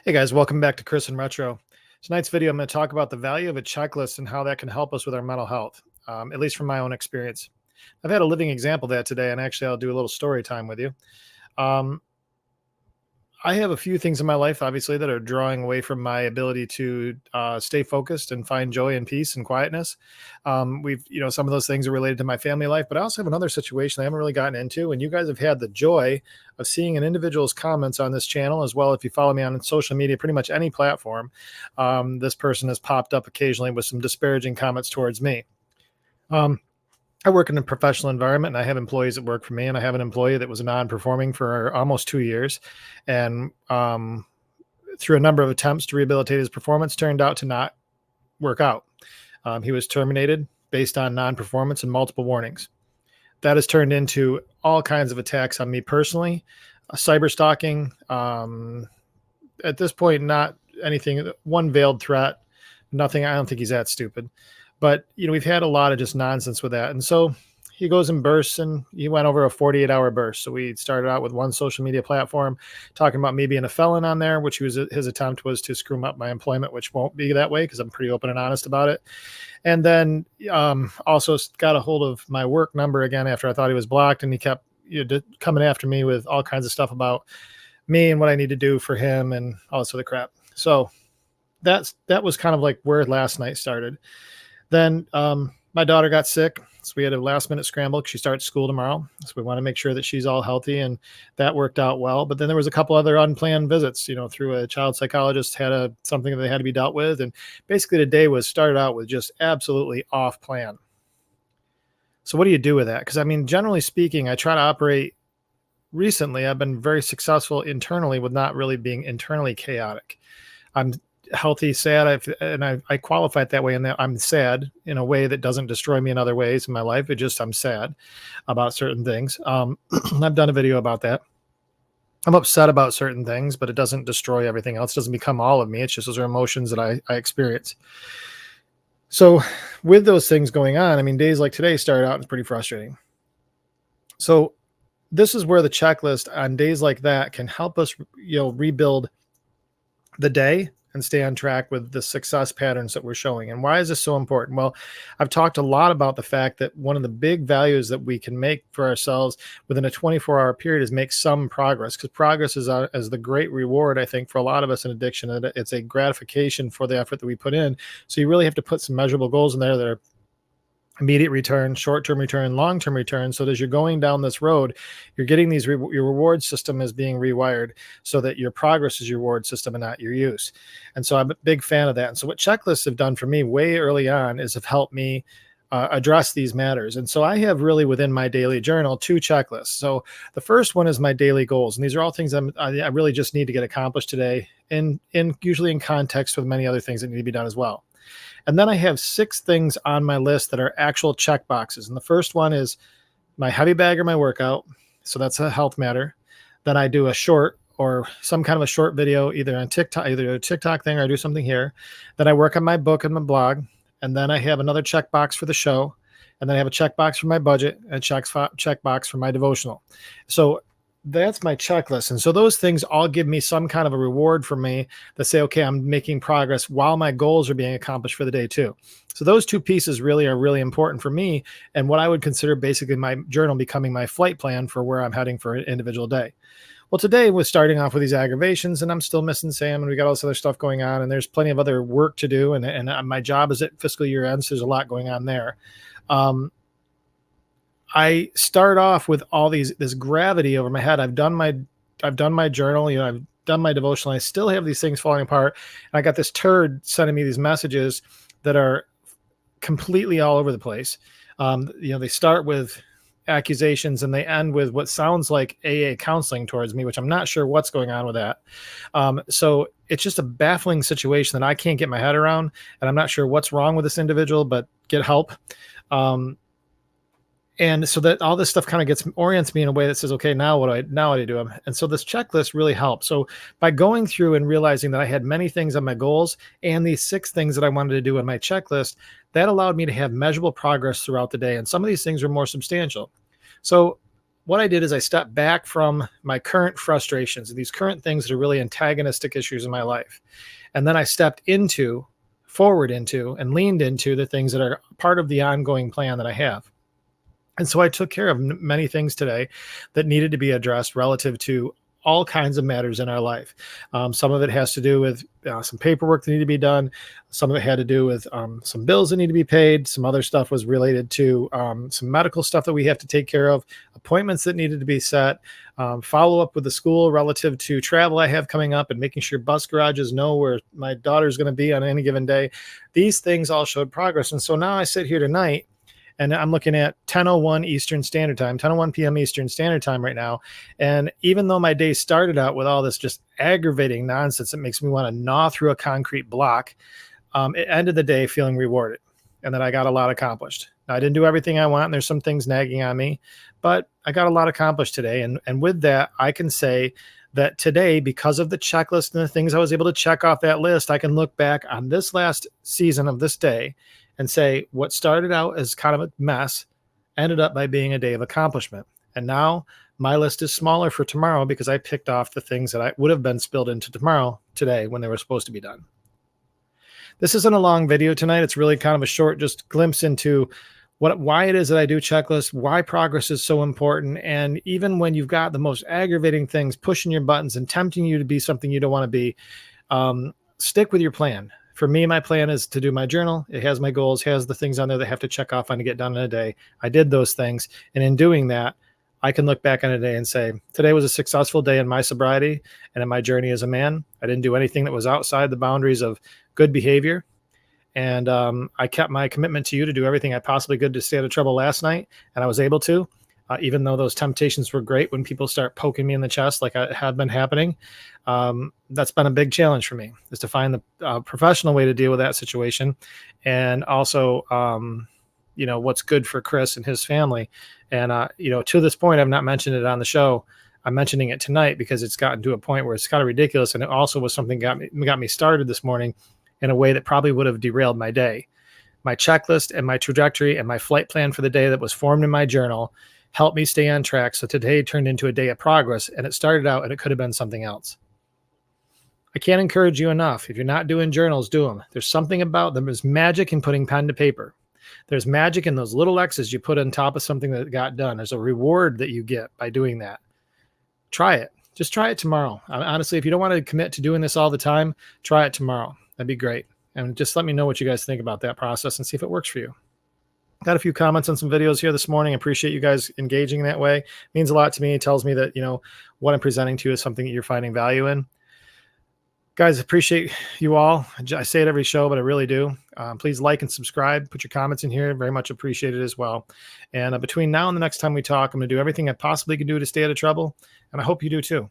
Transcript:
Hey guys, welcome back to Chris and Retro. Tonight's video, I'm going to talk about the value of a checklist and how that can help us with our mental health, at least from my own experience. I've had a living example of that today, and actually, I'll do a little story time with you. Um, I have a few things in my life, obviously, that are drawing away from my ability to stay focused and find joy and peace and quietness. Some of those things are related to my family life, but I also have another situation I haven't really gotten into. And you guys have had the joy of seeing an individual's comments on this channel as well. If you follow me on social media, pretty much any platform, this person has popped up occasionally with some disparaging comments towards me. I work in a professional environment and I have employees that work for me, and I have an employee that was non-performing for almost 2 years. And through a number of attempts to rehabilitate his performance, turned out to not work out. He was terminated based on non-performance and multiple warnings. That has turned into all kinds of attacks on me personally, cyber stalking. At this point, not anything, one veiled threat, nothing. I don't think he's that stupid. But, we've had a lot of just nonsense with that. And so he goes in bursts, and he went over a 48-hour burst. So we started out with one social media platform talking about me being a felon on there, which his attempt was to screw up my employment, which won't be that way because I'm pretty open and honest about it. And then also got a hold of my work number again after I thought he was blocked, and he kept coming after me with all kinds of stuff about me and what I need to do for him and all this other crap. So that was kind of like where last night started. Then my daughter got sick, so we had a last minute scramble. She starts school tomorrow, so we want to make sure that she's all healthy, and that worked out well. But then there was a couple other unplanned visits, through a child psychologist, had something that had to be dealt with. And basically the day was started out with just absolutely off plan. So what do you do with that? Because generally speaking, I try to operate. Recently, I've been very successful internally with not really being internally chaotic. I'm healthy, sad, I qualify it that way, and that I'm sad in a way that doesn't destroy me in other ways in my life. I'm sad about certain things. I've done a video about that. I'm upset about certain things, but it doesn't destroy everything else. It doesn't become all of me. It's just those are emotions that I experience. So with those things going on, days like today started out pretty frustrating. So this is where the checklist on days like that can help us, rebuild the day and stay on track with the success patterns that we're showing. And why is this so important? Well, I've talked a lot about the fact that one of the big values that we can make for ourselves within a 24-hour period is make some progress, because progress is the great reward, I think, for a lot of us in addiction. And it's a gratification for the effort that we put in. So you really have to put some measurable goals in there that are immediate return, short-term return, long-term return. So as you're going down this road, you're getting these, your reward system is being rewired so that your progress is your reward system and not your use. And so I'm a big fan of that. And so what checklists have done for me way early on is have helped me address these matters. And so I have really within my daily journal 2 checklists. So the first one is my daily goals. And these are all things I really just need to get accomplished today, and usually in context with many other things that need to be done as well. And then I have 6 things on my list that are actual check boxes. And the first one is my heavy bag or my workout. So that's a health matter. Then I do a short or some kind of a short video, either on TikTok, either a TikTok thing, or I do something here. Then I work on my book and my blog. And then I have another check box for the show. And then I have a check box for my budget and a check box for my devotional. So that's my checklist. And so those things all give me some kind of a reward for me that say, okay, I'm making progress while my goals are being accomplished for the day too. So those 2 pieces really are really important for me, and what I would consider basically my journal becoming my flight plan for where I'm heading for an individual day. Well, today was starting off with these aggravations, and I'm still missing Sam, and we got all this other stuff going on, and there's plenty of other work to do. And my job is at fiscal year end, so there's a lot going on there. I start off with all this gravity over my head. I've done my journal, I've done my devotional. I still have these things falling apart. And I got this turd sending me these messages that are completely all over the place. They start with accusations and they end with what sounds like AA counseling towards me, which I'm not sure what's going on with that. So it's just a baffling situation that I can't get my head around, and I'm not sure what's wrong with this individual, but get help. And so that all this stuff kind of orients me in a way that says, okay, now what do I do? And so this checklist really helped. So by going through and realizing that I had many things on my goals and these 6 things that I wanted to do in my checklist, that allowed me to have measurable progress throughout the day. And some of these things are more substantial. So what I did is I stepped back from my current frustrations, these current things that are really antagonistic issues in my life. And then I stepped forward into, and leaned into the things that are part of the ongoing plan that I have. And so I took care of many things today that needed to be addressed relative to all kinds of matters in our life. Some of it has to do with some paperwork that needed to be done. Some of it had to do with some bills that need to be paid. Some other stuff was related to some medical stuff that we have to take care of, appointments that needed to be set, follow up with the school relative to travel I have coming up, and making sure bus garages know where my daughter's going to be on any given day. These things all showed progress. And so now I sit here tonight, and I'm looking at 10:01 Eastern Standard Time, 10:01 p.m. Eastern Standard Time right now. And even though my day started out with all this just aggravating nonsense that makes me want to gnaw through a concrete block, it ended the day feeling rewarded, and that I got a lot accomplished. Now, I didn't do everything I want, and there's some things nagging on me, but I got a lot accomplished today. And with that, I can say that today, because of the checklist and the things I was able to check off that list, I can look back on this last season of this day and say what started out as kind of a mess ended up by being a day of accomplishment. And now my list is smaller for tomorrow because I picked off the things that I would have been spilled into tomorrow today when they were supposed to be done. This isn't a long video tonight. It's really kind of a short just glimpse into why it is that I do checklists, why progress is so important. And even when you've got the most aggravating things pushing your buttons and tempting you to be something you don't want to be, stick with your plan. For me, my plan is to do my journal. It has my goals, has the things on there that I have to check off on to get done in a day. I did those things. And in doing that, I can look back on a day and say, today was a successful day in my sobriety and in my journey as a man. I didn't do anything that was outside the boundaries of good behavior. And I kept my commitment to you to do everything I possibly could to stay out of trouble last night. And I was able to, even though those temptations were great when people start poking me in the chest like I have been happening. That's been a big challenge for me, is to find the professional way to deal with that situation. And also, what's good for Chris and his family. And, to this point, I've not mentioned it on the show. I'm mentioning it tonight because it's gotten to a point where it's kind of ridiculous. And it also was something got me started this morning in a way that probably would have derailed my day. My checklist and my trajectory and my flight plan for the day that was formed in my journal helped me stay on track. So today turned into a day of progress, and it started out and it could have been something else. I can't encourage you enough. If you're not doing journals, do them. There's something about them. There's magic in putting pen to paper. There's magic in those little X's you put on top of something that got done. There's a reward that you get by doing that. Try it. Just try it tomorrow. Honestly, if you don't want to commit to doing this all the time, try it tomorrow. That'd be great. And just let me know what you guys think about that process and see if it works for you. Got a few comments on some videos here this morning. I appreciate you guys engaging that way. It means a lot to me. It tells me that, what I'm presenting to you is something that you're finding value in. Guys, appreciate you all. I say it every show, but I really do. Please like and subscribe. Put your comments in here. Very much appreciated as well. And between now and the next time we talk, I'm going to do everything I possibly can do to stay out of trouble. And I hope you do too.